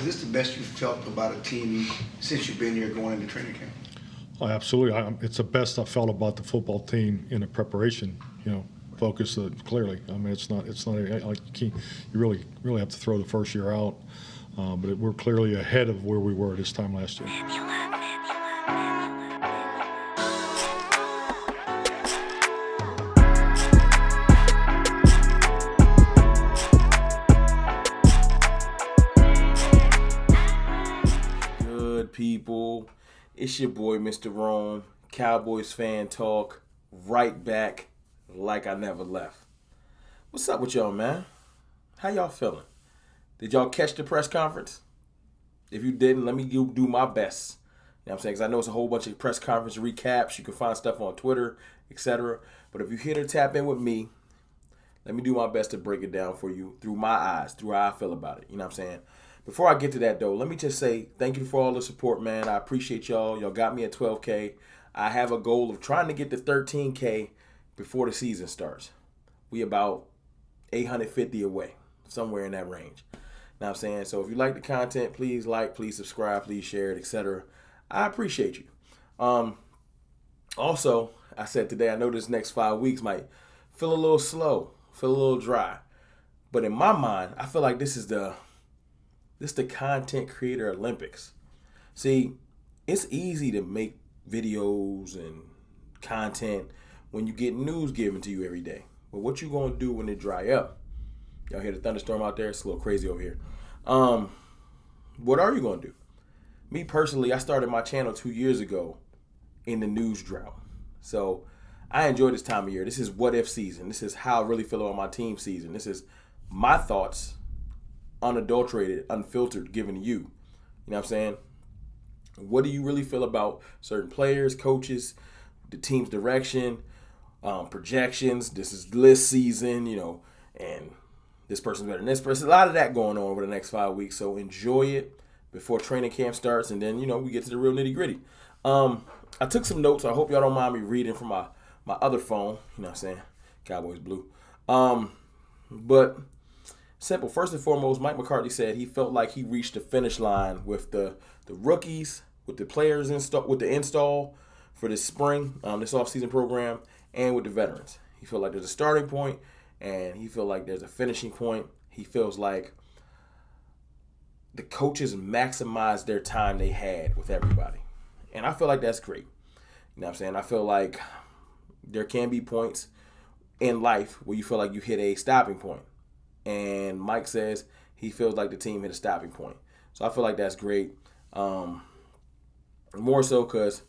Is this the best you've felt about a team since you've been here going into training camp? Oh, absolutely. It's the best I felt about the football team in the preparation. Focus clearly. I mean, it's not like you really have to throw the first year out. But we're clearly ahead of where we were this time last year. Good people, it's your boy Mr. Rome, Cowboys fan talk, right back like I never left. What's up with y'all, man? How y'all feeling? Did y'all catch the press conference? If you didn't, let me do my best. You know what I'm saying? Because I know it's a whole bunch of press conference recaps. You can find stuff on Twitter, etc. But if you're here to tap in with me, let me do my best to break it down for you through my eyes, through how I feel about it. You know what I'm saying? Before I get to that, though, let me just say thank you for all the support, man. I appreciate y'all. Y'all got me at 12K. I have a goal of trying to get to 13K before the season starts. We about 850 away, somewhere in that range. You know what I'm saying? So if you like the content, please like, please subscribe, please share it, etc. I appreciate you. Also, I said today, I know this next 5 weeks might feel a little slow, feel a little dry. But in my mind, I feel like this is the content creator Olympics. See, it's easy to make videos and content when you get news given to you every day. But what you gonna do when it dry up? Y'all hear the thunderstorm out there? It's a little crazy over here. What are you gonna do? Me personally, I started my channel 2 years ago in the news drought. So I enjoy this time of year. This is what if season. This is how I really feel about my team season. This is my thoughts, unadulterated, unfiltered, given to you. You know what I'm saying? What do you really feel about certain players, coaches, the team's direction, projections? This is list season, and this person's better than this person. A lot of that going on over the next 5 weeks. So enjoy it before training camp starts, and then, we get to the real nitty gritty. I took some notes. I hope y'all don't mind me reading from my other phone. You know what I'm saying? Cowboys blue. But simple. First and foremost, Mike McCarthy said he felt like he reached the finish line with the rookies, with the players with the install for this spring, this offseason program, and with the veterans. He felt like there's a starting point, and he felt like there's a finishing point. He feels like the coaches maximized their time they had with everybody. And I feel like that's great. You know what I'm saying? I feel like there can be points in life where you feel like you hit a stopping point. And Mike says he feels like the team hit a stopping point. So I feel like that's great. More so because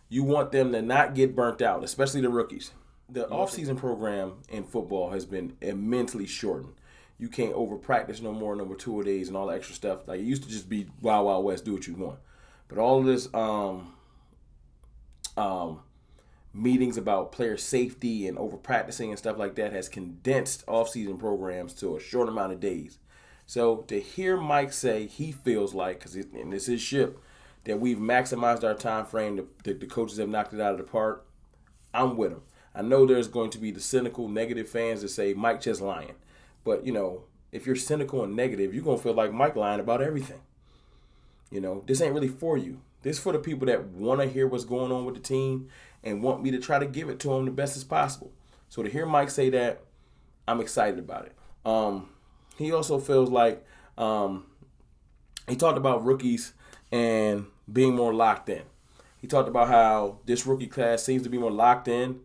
you want them to not get burnt out, especially the rookies. The offseason program in football has been immensely shortened. You can't over-practice no more, number 2-a-days and all the extra stuff. Like, it used to just be Wild Wild West, do what you want. But all of this meetings about player safety and over-practicing and stuff like that has condensed offseason programs to a short amount of days. So to hear Mike say he feels like, because and this is ship, that we've maximized our time frame, the coaches have knocked it out of the park, I'm with him. I know there's going to be the cynical, negative fans that say Mike just lying. But, if you're cynical and negative, you're going to feel like Mike lying about everything. This ain't really for you. This is for the people that want to hear what's going on with the team and want me to try to give it to them the best as possible. So to hear Mike say that, I'm excited about it. He also feels like he talked about rookies and being more locked in. He talked about how this rookie class seems to be more locked in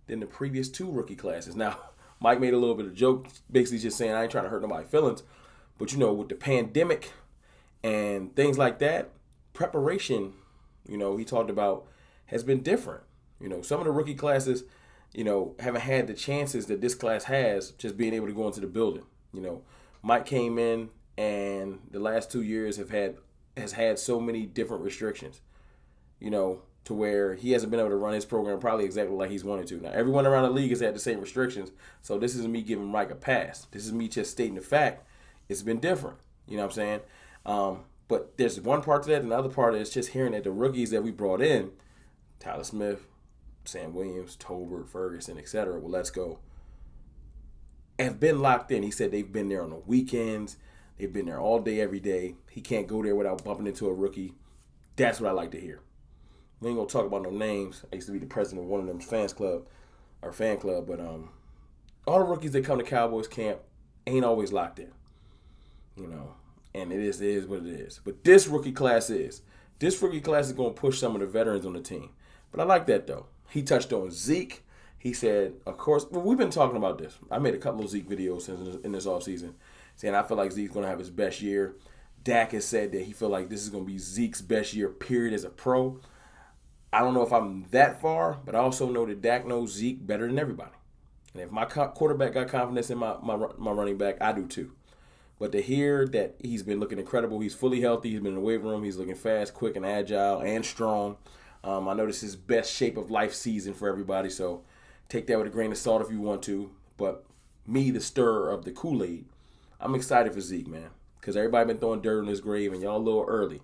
than the previous 2 rookie classes. Now, Mike made a little bit of joke, basically just saying I ain't trying to hurt nobody's feelings. But, with the pandemic and things like that, preparation, he talked about has been different. Some of the rookie classes, haven't had the chances that this class has just being able to go into the building. Mike came in and the last 2 years has had so many different restrictions, to where he hasn't been able to run his program probably exactly like he's wanted to. Now, everyone around the league has had the same restrictions, so this isn't me giving Mike a pass. This is me just stating the fact. It's been different. You know what I'm saying? But there's one part to that, and the other part is just hearing that the rookies that we brought in, Tyler Smith, Sam Williams, Tolbert, Ferguson, etc., well, let's go, have been locked in. He said they've been there on the weekends. They've been there all day, every day. He can't go there without bumping into a rookie. That's what I like to hear. We ain't gonna talk about no names. I used to be the president of one of them fan club, but all the rookies that come to Cowboys camp ain't always locked in, and it is what it is. But this rookie class is gonna push some of the veterans on the team. But I like that though. He touched on Zeke. He said, of course, we've been talking about this. I made a couple of Zeke videos in this offseason saying I feel like Zeke's going to have his best year. Dak has said that he feel like this is going to be Zeke's best year, period, as a pro. I don't know if I'm that far, but I also know that Dak knows Zeke better than everybody. And if my quarterback got confidence in my running back, I do too. But to hear that he's been looking incredible, he's fully healthy, he's been in the weight room, he's looking fast, quick, and agile, and strong. I know this is his best shape of life season for everybody, so take that with a grain of salt if you want to. But me, the stirrer of the Kool-Aid, I'm excited for Zeke, man, because everybody been throwing dirt on his grave, and y'all a little early.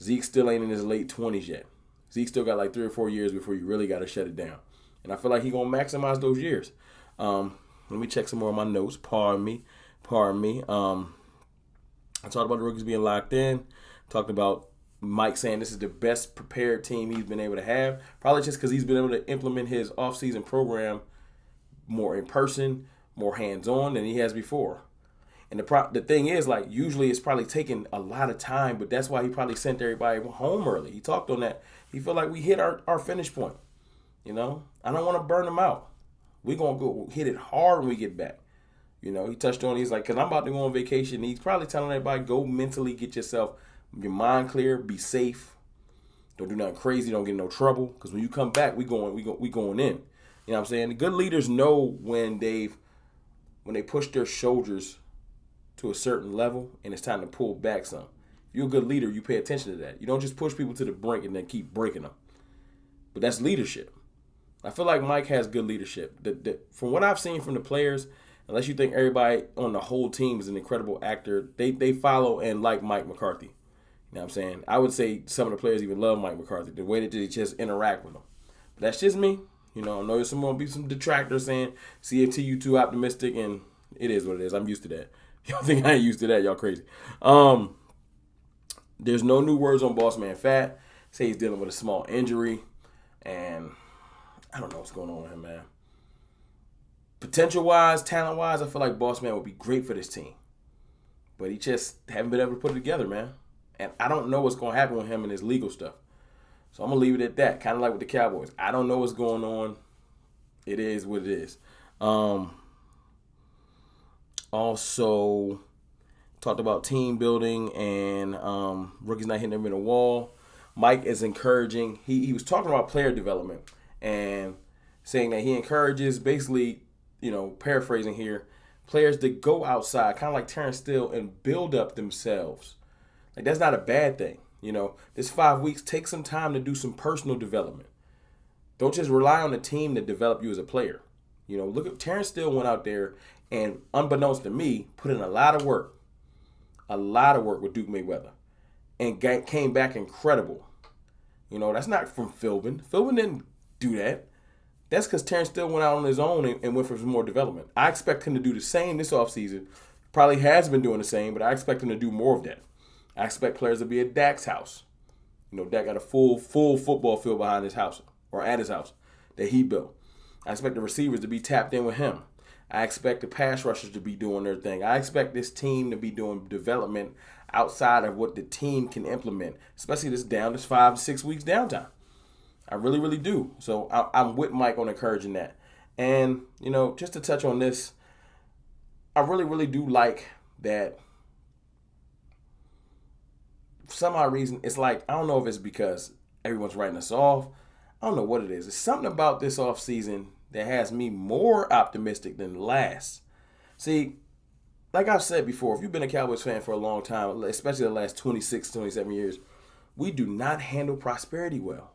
Zeke still ain't in his late 20s yet. Zeke still got like 3 or 4 years before you really got to shut it down. And I feel like he's going to maximize those years. Let me check some more of my notes. Pardon me. I talked about the rookies being locked in. Talked about Mike saying this is the best prepared team he's been able to have. Probably just because he's been able to implement his offseason program more in person, more hands-on than he has before. And the thing is, like, usually it's probably taking a lot of time, but that's why he probably sent everybody home early. He talked on that. He felt like we hit our finish point. I don't want to burn them out. We're going to go hit it hard when we get back. He touched on it. He's like, because I'm about to go on vacation. He's probably telling everybody, go mentally get your mind clear, be safe. Don't do nothing crazy. Don't get in no trouble. Because when you come back, we going in. You know what I'm saying? The good leaders know when they push their shoulders to a certain level and it's time to pull back some. If you're a good leader, you pay attention to that. You don't just push people to the brink and then keep breaking them. But that's leadership. I feel like Mike has good leadership. From what I've seen from the players, unless you think everybody on the whole team is an incredible actor, they follow and like Mike McCarthy. You know what I'm saying? I would say some of the players even love Mike McCarthy, the way that they just interact with him. But that's just me. I know there's going to be some detractors saying, CFT, you too optimistic, and it is what it is. I'm used to that. Y'all think I ain't used to that? Y'all crazy. There's no new words on Boss Man Fat. Say he's dealing with a small injury, and I don't know what's going on with him, man. Potential-wise, talent-wise, I feel like Boss Man would be great for this team. But he just haven't been able to put it together, man. And I don't know what's going to happen with him and his legal stuff. So I'm going to leave it at that, kind of like with the Cowboys. I don't know what's going on. It is what it is. Also, talked about team building and rookies not hitting them in a wall. Mike is encouraging. He was talking about player development and saying that he encourages, basically, paraphrasing here, players to go outside, kind of like Terrence Steele, and build up themselves. Like, that's not a bad thing. This 5 weeks, take some time to do some personal development. Don't just rely on the team to develop you as a player. Look at Terrence Steele went out there and, unbeknownst to me, put in a lot of work with Duke Mayweather, and came back incredible. That's not from Philbin. Philbin didn't do that. That's because Terrence Steele went out on his own and went for some more development. I expect him to do the same this offseason. Probably has been doing the same, but I expect him to do more of that. I expect players to be at Dak's house. Dak got a full football field behind his house, or at his house, that he built. I expect the receivers to be tapped in with him. I expect the pass rushers to be doing their thing. I expect this team to be doing development outside of what the team can implement, especially this 5 to 6 weeks downtime. I really, really do. So I'm with Mike on encouraging that. And, just to touch on this, I really, really do like that for some odd reason, it's like, I don't know if it's because everyone's writing us off. I don't know what it is. It's something about this offseason that has me more optimistic than last. See, like I've said before, if you've been a Cowboys fan for a long time, especially the last 26, 27 years, we do not handle prosperity well.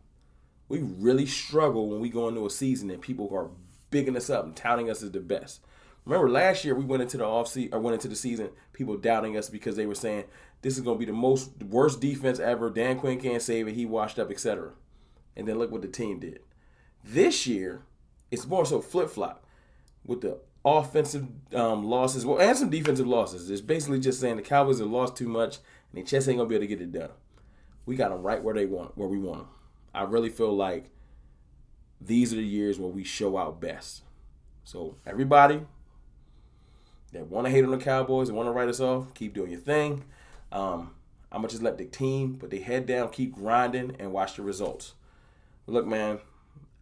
We really struggle when we go into a season and people are bigging us up and touting us as the best. Remember last year we went into the season, people doubting us because they were saying this is going to be the worst defense ever. Dan Quinn can't save it. He washed up, etc. And then look what the team did. This year, it's more so flip-flop. With the offensive losses, well, and some defensive losses. It's basically just saying the Cowboys have lost too much, and they just ain't gonna be able to get it done. We got them right where we want them. I really feel like these are the years where we show our best. So everybody that want to hate on the Cowboys and want to write us off, keep doing your thing. I'm gonna just let the team put their head down, keep grinding, and watch the results. Look, man,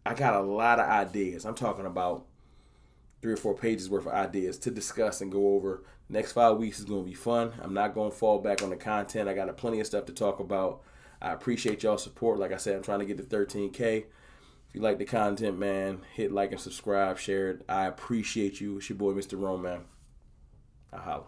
I got a lot of ideas. I'm talking about 3 or 4 pages worth of ideas to discuss and go over. Next 5 weeks is going to be fun. I'm not going to fall back on the content. I got plenty of stuff to talk about. I appreciate y'all's support. Like I said, I'm trying to get to 13K. If you like the content, man, hit like and subscribe, share it. I appreciate you. It's your boy, Mr. Rome, man. I holla.